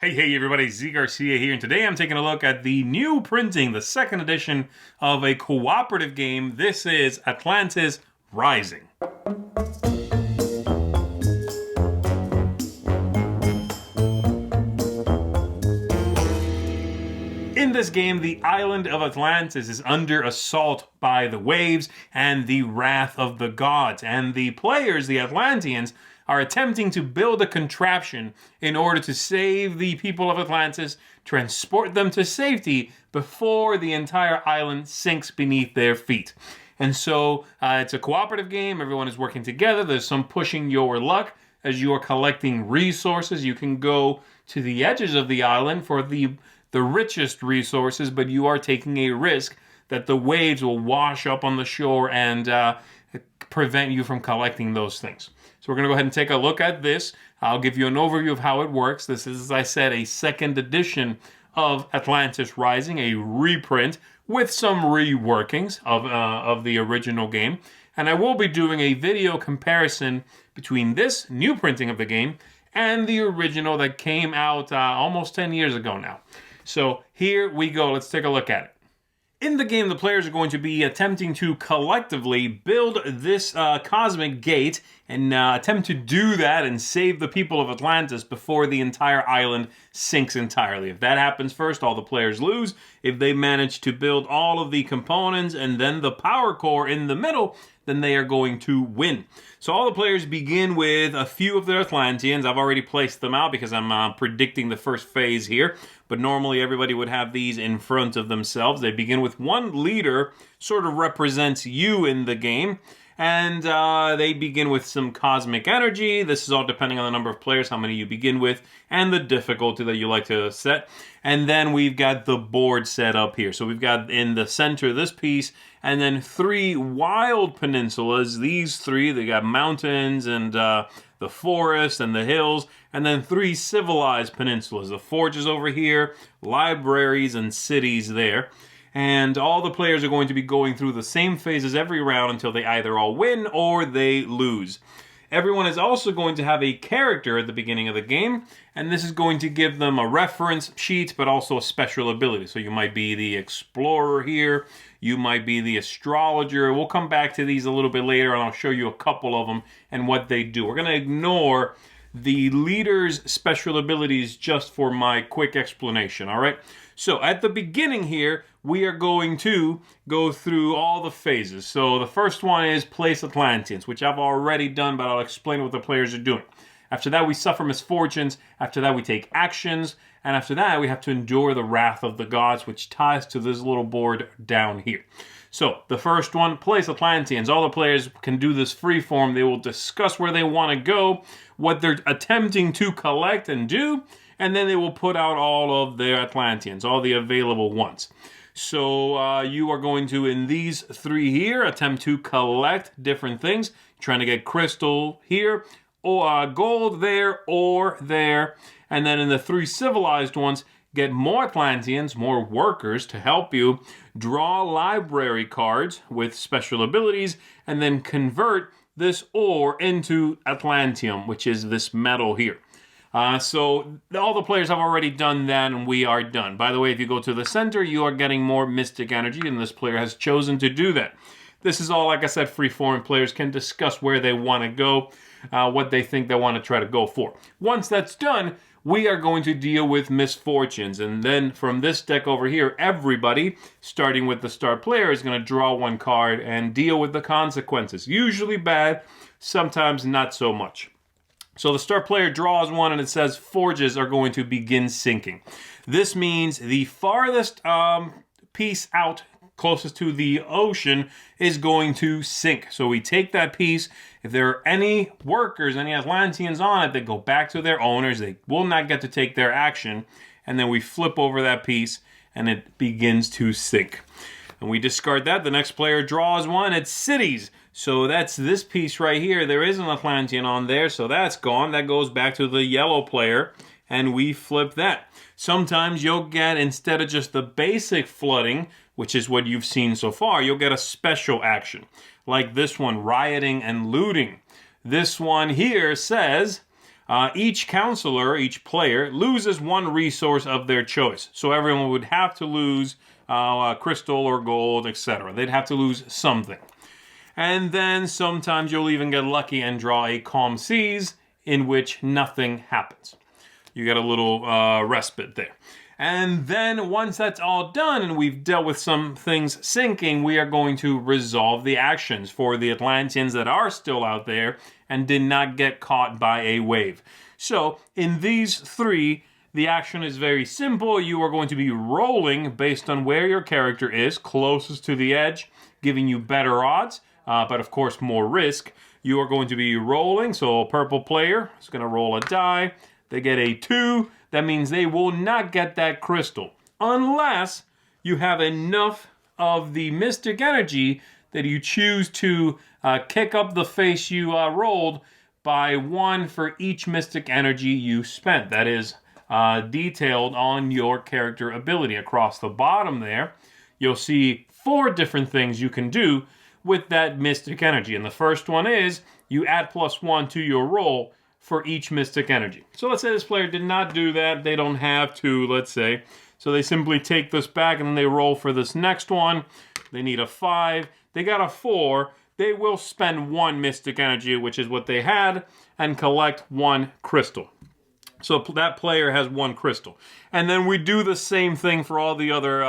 Hey everybody, Garcia here, and today I'm taking a look at the new printing, the second edition of a cooperative game. This is Atlantis Rising. In this game, the island of Atlantis is under assault by the waves and the wrath of the gods, and the players, the Atlanteans, are attempting to build a contraption in order to save the people of Atlantis, transport them to safety before the entire island sinks beneath their feet. And so it's a cooperative game. Everyone is working together. There's some pushing your luck as you are collecting resources. You can go to the edges of the island for the richest resources, but you are taking a risk that the waves will wash up on the shore and prevent you from collecting those things. So we're going to go ahead and take a look at this. I'll give you an overview of how it works. This is, as I said, a second edition of Atlantis Rising, a reprint with some reworkings of the original game. And I will be doing a video comparison between this new printing of the game and the original that came out almost 10 years ago now. So here we go. Let's take a look at it. In the game, the players are going to be attempting to collectively build this cosmic gate and attempt to do that and save the people of Atlantis before the entire island sinks entirely. If that happens first, all the players lose. If they manage to build all of the components and then the power core in the middle, then they are going to win. So all the players begin with a few of their Atlanteans. I've already placed them out because I'm predicting the first phase here. But normally everybody would have these in front of themselves. They begin with one leader, sort of represents you in the game. And they begin with some cosmic energy. This is all depending on the number of players, how many you begin with, and the difficulty that you like to set. And then we've got the board set up here. So we've got in the center this piece, and then three wild peninsulas. These three, they got mountains and the forest and the hills, and then three civilized peninsulas. The forges over here, libraries and cities there. And all the players are going to be going through the same phases every round until they either all win or they lose. Everyone is also going to have a character at the beginning of the game, and this is going to give them a reference sheet, but also a special ability. So you might be the explorer here, you might be the astrologer. We'll come back to these a little bit later, and I'll show you a couple of them and what they do. We're going to ignore the leader's special abilities just for my quick explanation, all right? So at the beginning here, we are going to go through all the phases. So the first one is place Atlanteans, which I've already done, but I'll explain what the players are doing. After that, we suffer misfortunes. After that, we take actions. And after that, we have to endure the wrath of the gods, which ties to this little board down here. So the first one, place Atlanteans. All the players can do this free form. They will discuss where they want to go, what they're attempting to collect and do, and then they will put out all of their Atlanteans, all the available ones. So you are going to, in these three here, attempt to collect different things. Trying to get crystal here, or gold there, or there. And then in the three civilized ones, get more Atlanteans, more workers to help you. Draw library cards with special abilities, and then convert this ore into Atlantium, which is this metal here. So all the players have already done that, and we are done. By the way, if you go to the center, you are getting more mystic energy, and this player has chosen to do that. This is all, like I said, free-form. Players can discuss where they want to go, what they think they want to try to go for. Once that's done, we are going to deal with misfortunes. And then from this deck over here, everybody, starting with the star player, is going to draw one card and deal with the consequences. Usually bad, sometimes not so much. So the star player draws one, and it says forges are going to begin sinking. This means the farthest piece out, closest to the ocean, is going to sink. So we take that piece. If there are any workers, any Atlanteans on it, they go back to their owners. They will not get to take their action. And then we flip over that piece, and it begins to sink. And we discard that. The next player draws one. It's cities. So that's this piece right here. There is an Atlantean on there, so that's gone. That goes back to the yellow player, and we flip that. Sometimes you'll get, instead of just the basic flooding, which is what you've seen so far, you'll get a special action. Like this one, rioting and looting. This one here says, Each counselor, each player, loses one resource of their choice. So everyone would have to lose crystal or gold, etc. They'd have to lose something. And then sometimes you'll even get lucky and draw a calm seas in which nothing happens. You get a little respite there. And then once that's all done and we've dealt with some things sinking, we are going to resolve the actions for the Atlanteans that are still out there and did not get caught by a wave. So in these three, the action is very simple. You are going to be rolling based on where your character is, closest to the edge, giving you better odds, but of course more risk. You are going to be rolling, so a purple player is going to roll a die. They get a 2. That means they will not get that crystal unless you have enough of the mystic energy that you choose to kick up the face you rolled by 1 for each mystic energy you spent. That is detailed on your character ability. Across the bottom there, you'll see 4 different things you can do with that mystic energy. And the first one is you add +1 to your roll for each mystic energy. So let's say this player did not do that. They don't have to, let's say. So they simply take this back and then they roll for this next one. They need a 5. They got a 4. They will spend 1 mystic energy, which is what they had, and collect 1 crystal. So that player has 1 crystal. And then we do the same thing for all the other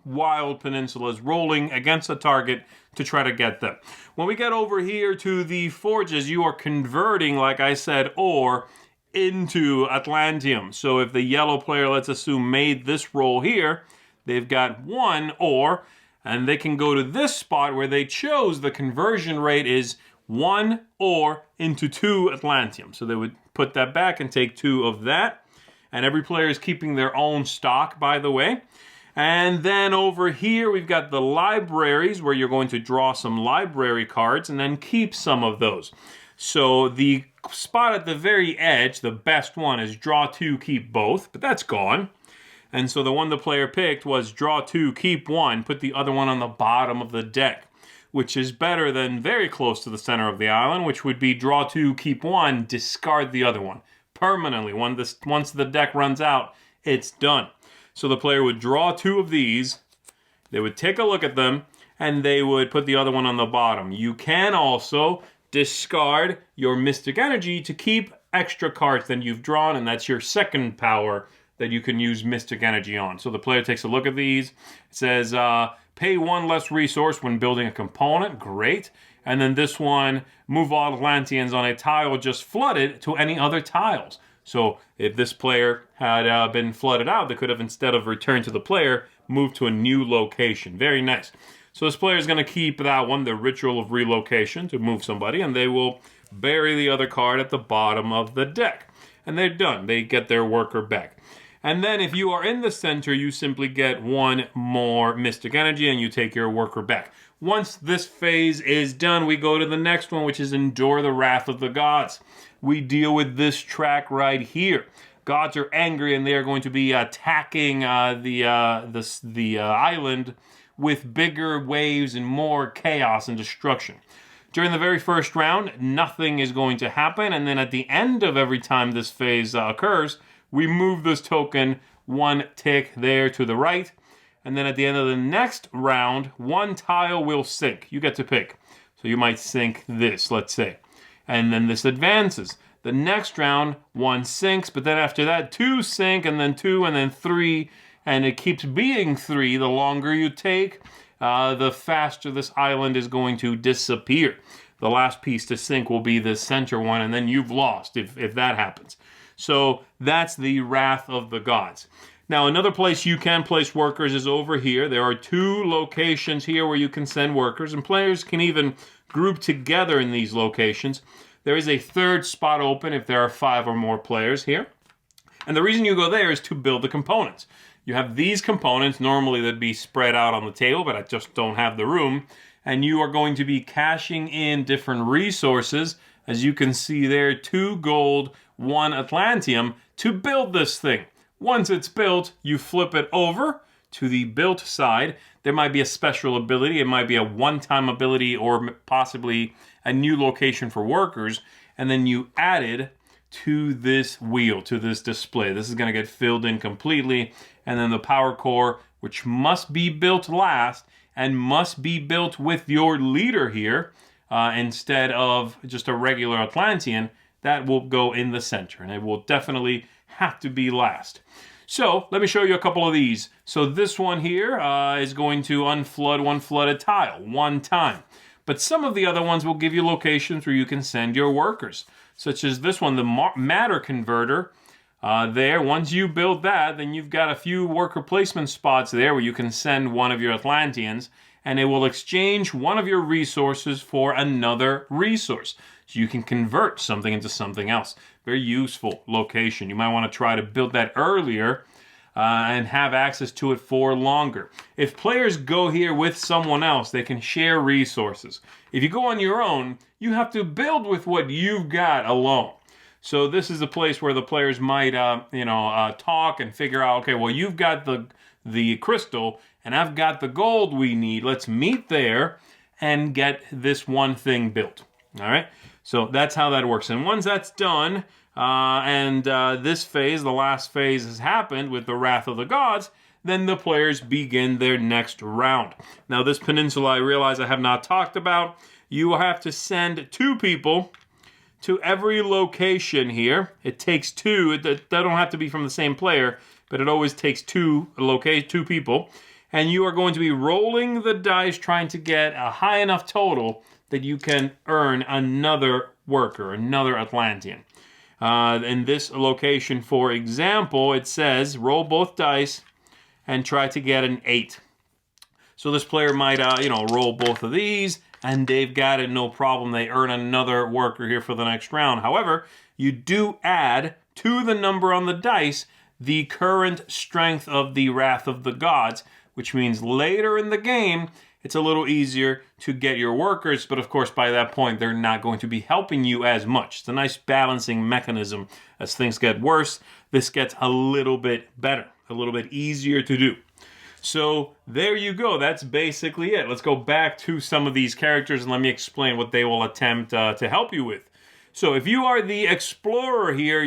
wild peninsulas, rolling against a target to try to get them. When we get over here to the forges, you are converting, like I said, ore into Atlantium. So if the yellow player, let's assume, made this roll here, they've got 1 ore, and they can go to this spot where they chose. The conversion rate is 1 ore into 2 Atlantium. So they would put that back and take 2 of that. And every player is keeping their own stock, by the way. And then over here, we've got the libraries where you're going to draw some library cards and then keep some of those. So the spot at the very edge, the best one, is draw 2, keep both, but that's gone. And so the one the player picked was draw 2, keep 1, put the other one on the bottom of the deck, which is better than very close to the center of the island, which would be draw 2, keep 1, discard the other one permanently. Once the deck runs out, it's done. So the player would draw 2 of these, they would take a look at them, and they would put the other one on the bottom. You can also discard your mystic energy to keep extra cards than you've drawn, and that's your second power that you can use mystic energy on. So the player takes a look at these. It says, pay 1 less resource when building a component. Great. And then this one, move all Atlanteans on a tile just flooded to any other tiles. So if this player had been flooded out, they could have, instead of return to the player, moved to a new location. Very nice. So this player is going to keep that one, the ritual of relocation, to move somebody, and they will bury the other card at the bottom of the deck. And they're done. They get their worker back. And then if you are in the center, you simply get 1 more mystic energy and you take your worker back. Once this phase is done, we go to the next one, which is Endure the Wrath of the Gods. We deal with this track right here. Gods are angry and they are going to be attacking the island with bigger waves and more chaos and destruction. During the very first round, nothing is going to happen. And then at the end of every time this phase occurs, we move this token 1 tick there to the right. And then at the end of the next round, 1 tile will sink. You get to pick. So you might sink this, let's say. And then this advances. The next round, 1 sinks, but then after that, 2 sink, and then 2, and then 3. And it keeps being 3. The longer you take, the faster this island is going to disappear. The last piece to sink will be the center one, and then you've lost if that happens. So that's the Wrath of the Gods. Now, another place you can place workers is over here. There are 2 locations here where you can send workers, and players can even group together in these locations. There is a 3rd spot open if there are 5 or more players here. And the reason you go there is to build the components. You have these components, normally they'd be spread out on the table, but I just don't have the room. And you are going to be cashing in different resources. As you can see there, 2 gold, 1 Atlantium to build this thing. Once it's built, you flip it over to the built side. There might be a special ability. It might be a one-time ability or possibly a new location for workers. And then you add it to this wheel, to this display. This is going to get filled in completely. And then the power core, which must be built last and must be built with your leader here instead of just a regular Atlantean, that will go in the center. And it will definitely have to be last. So let me show you a couple of these. So this one here is going to unflood one flooded tile one time. But some of the other ones will give you locations where you can send your workers, such as this one, the matter converter. There, once you build that, then you've got a few worker placement spots there where you can send one of your Atlanteans, and it will exchange one of your resources for another resource. So you can convert something into something else. Very useful location. You might want to try to build that earlier and have access to it for longer. If players go here with someone else, they can share resources. If you go on your own, you have to build with what you've got alone. So this is a place where the players might, talk and figure out, okay, well, you've got the crystal and I've got the gold we need. Let's meet there and get this one thing built. All right. So that's how that works. And once that's done, this phase, the last phase, has happened with the Wrath of the Gods, then the players begin their next round. Now, this peninsula, I realize I have not talked about. You will have to send 2 people to every location here. It takes 2. They don't have to be from the same player, but it always takes 2 people. And you are going to be rolling the dice, trying to get a high enough total that you can earn another worker, another Atlantean. In this location, for example, it says roll both dice and try to get an 8. So this player might, roll both of these, and they've got it, no problem. They earn another worker here for the next round. However, you do add to the number on the dice the current strength of the Wrath of the Gods, which means later in the game, it's a little easier to get your workers, but of course by that point they're not going to be helping you as much. It's a nice balancing mechanism. As things get worse, this gets a little bit better, a little bit easier to do. So there you go. That's basically it. Let's go back to some of these characters and let me explain what they will attempt to help you with. So if you are the explorer here,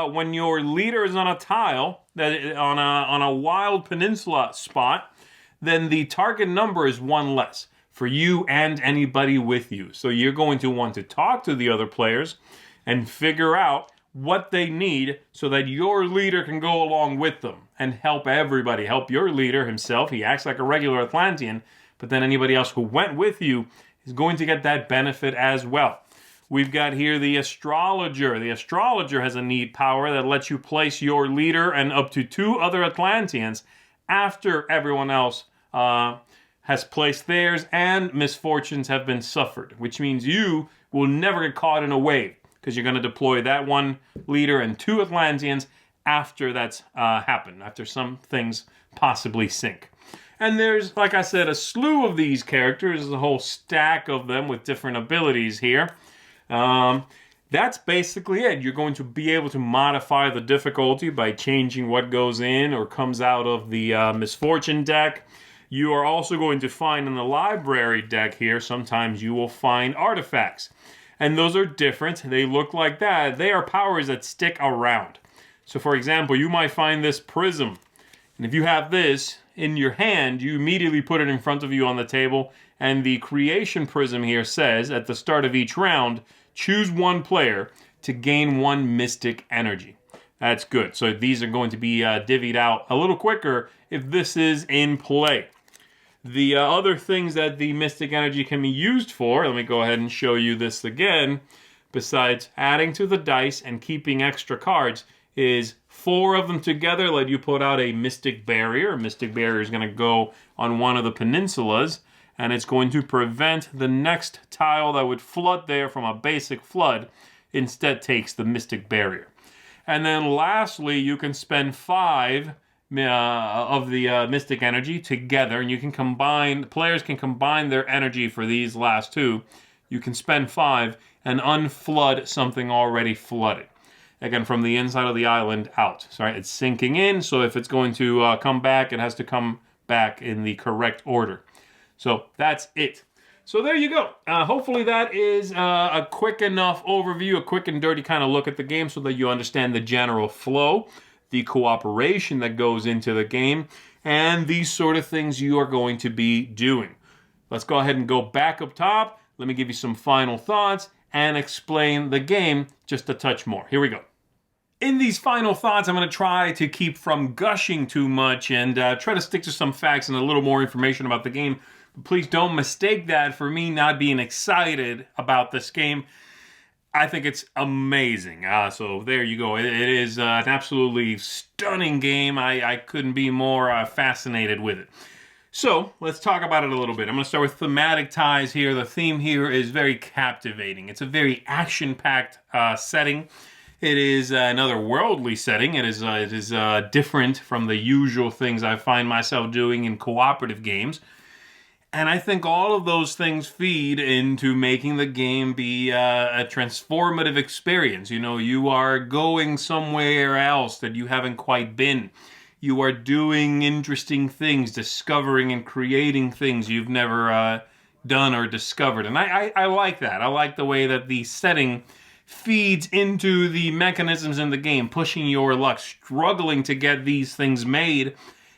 when your leader is on a tile, on a wild peninsula spot, then the target number is 1 less for you and anybody with you. So you're going to want to talk to the other players and figure out what they need so that your leader can go along with them and help everybody. Help your leader himself. He acts like a regular Atlantean, but then anybody else who went with you is going to get that benefit as well. We've got here the astrologer. The astrologer has a neat power that lets you place your leader and up to 2 other Atlanteans after everyone else has placed theirs and misfortunes have been suffered, which means you will never get caught in a wave because you're going to deploy that one leader and 2 Atlanteans after that's happened, after some things possibly sink. And there's, like I said, a slew of these characters. There's a whole stack of them with different abilities here. That's basically it. You're going to be able to modify the difficulty by changing what goes in or comes out of the misfortune deck. You are also going to find in the library deck here, sometimes you will find artifacts. And those are different. They look like that. They are powers that stick around. So for example, you might find this prism. And if you have this in your hand, you immediately put it in front of you on the table. And the creation prism here says, at the start of each round, choose 1 player to gain 1 mystic energy. That's good. So these are going to be divvied out a little quicker if this is in play. The other things that the mystic energy can be used for, let me go ahead and show you this again, besides adding to the dice and keeping extra cards, is 4 of them together let you put out a mystic barrier. A mystic barrier is going to go on one of the peninsulas, and it's going to prevent the next tile that would flood there from a basic flood, instead takes the mystic barrier. And then lastly, you can spend 5 of the mystic energy together, and you can combine, players can combine their energy for these last 2. You can spend 5 and unflood something already flooded. Again, from the inside of the island out. Sorry, it's sinking in, so if it's going to come back, it has to come back in the correct order. So that's it. So there you go. Hopefully that is a quick enough overview, a quick and dirty kind of look at the game so that you understand the general flow, the cooperation that goes into the game, and these sort of things you are going to be doing. Let's go ahead and go back up top. Let me give you some final thoughts and explain the game just a touch more. Here we go. In these final thoughts, I'm going to try to keep from gushing too much and try to stick to some facts and a little more information about the game. But please don't mistake that for me not being excited about this game. I think it's amazing. So there you go. It is an absolutely stunning game. I couldn't be more fascinated with it. So let's talk about it a little bit. I'm going to start with thematic ties here. The theme here is very captivating. It's a very action-packed setting. It is another worldly setting. It is different from the usual things I find myself doing in cooperative games. And I think all of those things feed into making the game be a transformative experience. You know, you are going somewhere else that you haven't quite been. You are doing interesting things, discovering and creating things you've never done or discovered. And I like that. I like the way that the setting feeds into the mechanisms in the game, pushing your luck, struggling to get these things made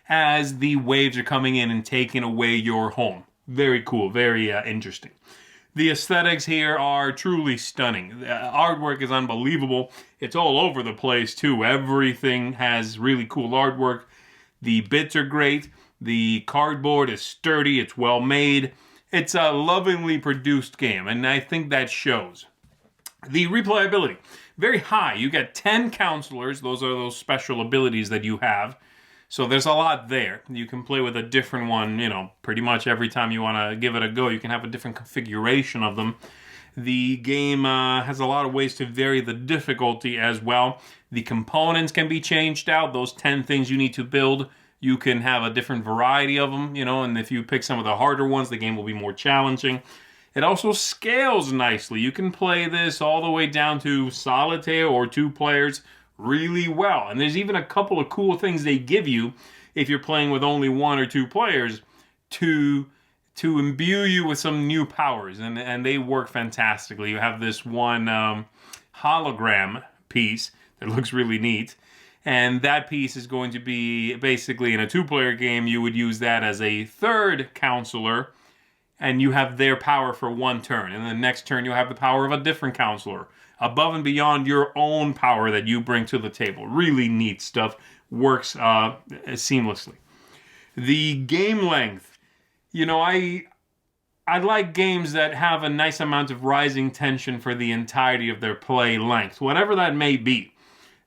as the waves are coming in and taking away your home. Very cool, very interesting. The aesthetics here are truly stunning. The artwork is unbelievable. It's all over the place, too. Everything has really cool artwork. The bits are great. The cardboard is sturdy. It's well made. It's a lovingly produced game, and I think that shows. The replayability, very high. You get 10 counselors. Those are those special abilities that you have. So there's a lot there. You can play with a different one, you know, pretty much every time you want to give it a go. You can have a different configuration of them. The game has a lot of ways to vary the difficulty as well. The components can be changed out. Those 10 things you need to build, you can have a different variety of them, you know, and if you pick some of the harder ones, the game will be more challenging. It also scales nicely. You can play this all the way down to solitaire or 2 players really well. And there's even a couple of cool things they give you if you're playing with only 1 or 2 players to imbue you with some new powers. And they work fantastically. You have this one hologram piece that looks really neat. And that piece is going to be basically in a 2-player game, you would use that as a 3rd counselor. And you have their power for 1 turn. And the next turn you'll have the power of a different counselor, above and beyond your own power that you bring to the table. Really neat stuff. Works seamlessly. The game length. You know, I like games that have a nice amount of rising tension for the entirety of their play length, whatever that may be.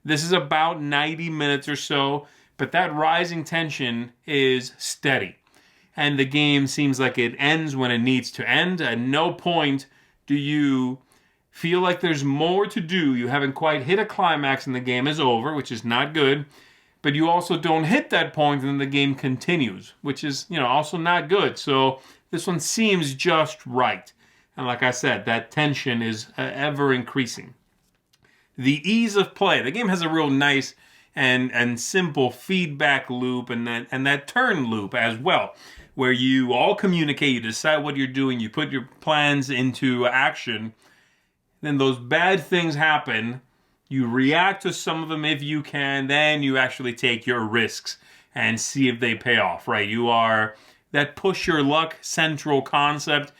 This is about 90 minutes or so, but that rising tension is steady. And the game seems like it ends when it needs to end. At no point do you feel like there's more to do. You haven't quite hit a climax and the game is over, which is not good. But you also don't hit that point and then the game continues, which is, you know, also not good. So this one seems just right. And like I said, that tension is ever increasing. The ease of play. The game has a real nice and simple feedback loop and that turn loop as well, where you all communicate, you decide what you're doing, you put your plans into action. Then those bad things happen, you react to some of them if you can, then you actually take your risks and see if they pay off, right? That push your luck central concept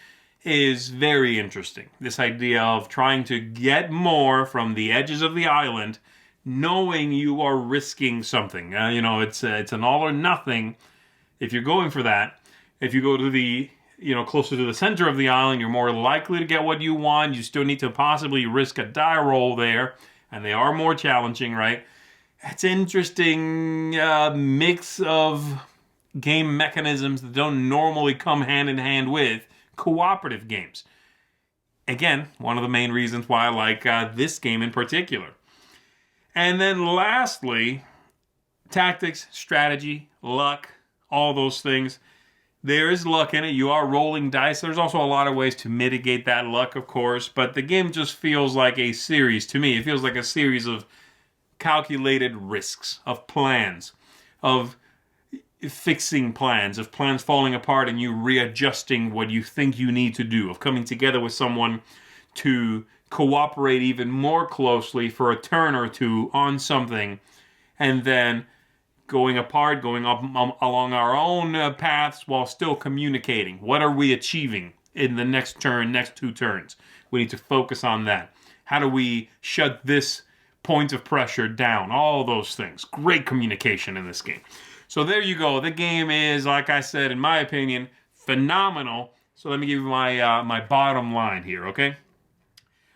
is very interesting. This idea of trying to get more from the edges of the island, knowing you are risking something. You know, it's an all or nothing if you're going for that. If you go to the closer to the center of the island, you're more likely to get what you want. You still need to possibly risk a die roll there, and they are more challenging, right? It's an interesting mix of game mechanisms that don't normally come hand in hand with cooperative games. Again, one of the main reasons why I like this game in particular. And then lastly, tactics, strategy, luck, all those things. There is luck in it. You are rolling dice. There's also a lot of ways to mitigate that luck, of course. But the game just feels like a series, to me. It feels like a series of calculated risks, of plans, of fixing plans, of plans falling apart and you readjusting what you think you need to do, of coming together with someone to cooperate even more closely for a turn or two on something, and then going apart, going up along our own paths while still communicating. What are we achieving in the next turn, next 2 turns? We need to focus on that. How do we shut this point of pressure down? All those things. Great communication in this game. So there you go. The game is, like I said, in my opinion, phenomenal. So let me give you my bottom line here, okay?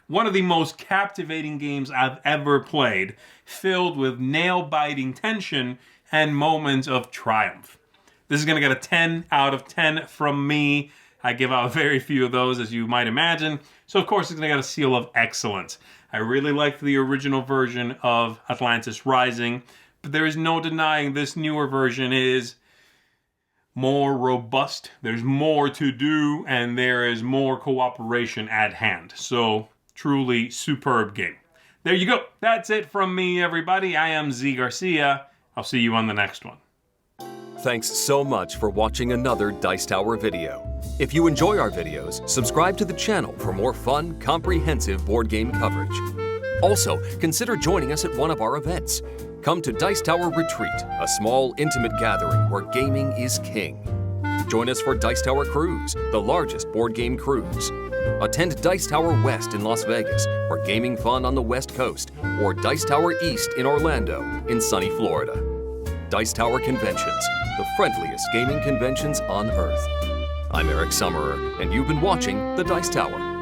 One of the most captivating games I've ever played, filled with nail-biting tension and moments of triumph. This is going to get a 10 out of 10 from me. I give out very few of those, as you might imagine. So, of course, it's going to get a seal of excellence. I really liked the original version of Atlantis Rising, but there is no denying this newer version is more robust. There's more to do, and there is more cooperation at hand. So, truly superb game. There you go. That's it from me, everybody. I am Z Garcia. I'll see you on the next one. Thanks so much for watching another Dice Tower video. If you enjoy our videos, subscribe to the channel for more fun, comprehensive board game coverage. Also, consider joining us at one of our events. Come to Dice Tower Retreat, a small, intimate gathering where gaming is king. Join us for Dice Tower Cruise, the largest board game cruise. Attend Dice Tower West in Las Vegas for gaming fun on the West Coast, or Dice Tower East in Orlando in sunny Florida. Dice Tower Conventions, the friendliest gaming conventions on Earth. I'm Eric Summerer, and you've been watching The Dice Tower.